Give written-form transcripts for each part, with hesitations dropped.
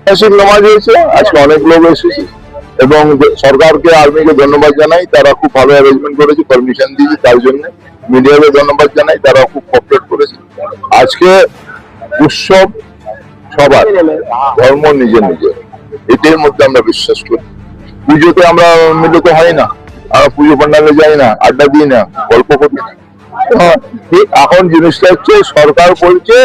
ঐতিহাসিক নামাজ হয়েছে, আজকে অনেক লোক এসেছে এবং সরকারকে আর্মিকে ধন্যবাদ জানাই, তারা খুব ভালো অ্যারেঞ্জমেন্ট করেছে, পারমিশন দিয়েছে, তার জন্য মিডিয়াকে ধন্যবাদ জানাই, তারা খুব কোঅপারেট করেছে। আজকে উৎসব সবার, ধর্ম নিজের নিজের, এটার মধ্যে আমরা বিশ্বাস করি। পুজোতে আমরা মিলিত হই না, আমরা পুজো পান্ডালে যাই না, আড্ডা দিই না, গল্প করি না। ঠিক এখন জিনিসটা হচ্ছে সরকার বলছে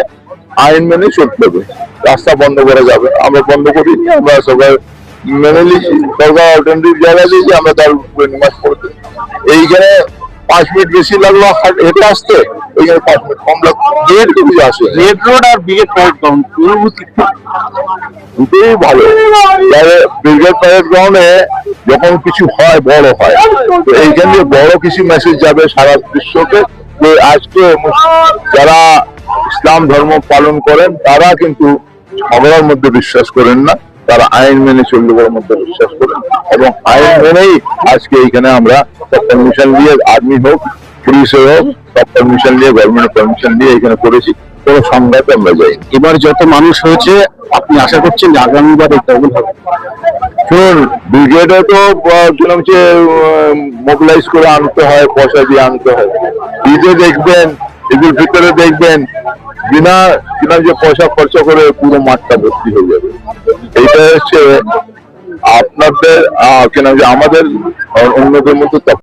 আইন মেনে চলতে হবে, রাস্তা বন্ধ করা যাবে, আমরা বন্ধ করিনি, আমরা সরকার মেনে নিয়েছি, সরকার অল্টারনেটিভ জায়গা দিয়েছি, আমরা তার উপরে নিমাজ করতে। এইখানে 5 মিনিট বেশি লাগলো হেঁটে আসতে, ওইখানে 5 মিনিট কম লাগলো, গেট কিছু আসে। রেড রোড আর ব্রিগেড প্যারেড গ্রাউন্ড দুটোই ভালো। ব্রিগেড প্যারেড গ্রাউন্ডে যখন কিছু হয়, বড় হয়, তো এইখান দিয়ে বড় কিছু মেসেজ যাবে সারা বিশ্বকে যে আজকে যারা ইসলাম ধর্ম পালন করেন তারা কিন্তু ঝগড়ার মধ্যে বিশ্বাস করেন না, তারা আইন মেনে চলবার মধ্যে বিশ্বাস করেন এবং আইন মেনেই আজকে এইখানে আমরা সব পারমিশন নিয়ে, আর্মি হোক পুলিশে হোক, সব পারমিশন নিয়ে, গভর্নমেন্টের পারমিশন নিয়ে এখানে করেছি, কোনো সংঘাতে আমরা যাই। এবার যত মানুষ হয়েছে আপনি আশা করছেন যে আগামীবার ডবল হবে? শুনুন, ব্রিগেডে তো মোবিলাইজ করে আনতে হয়, পয়সা দিয়ে আনতে হয়। ঈদে দেখবেন, ঈদের ভিতরে দেখবেন বিনা যে পয়সা খরচা করে পুরো মাঠটা ভর্তি হয়ে যাবে। এইটা হচ্ছে আপনাদের আমাদের অন্যদের মতো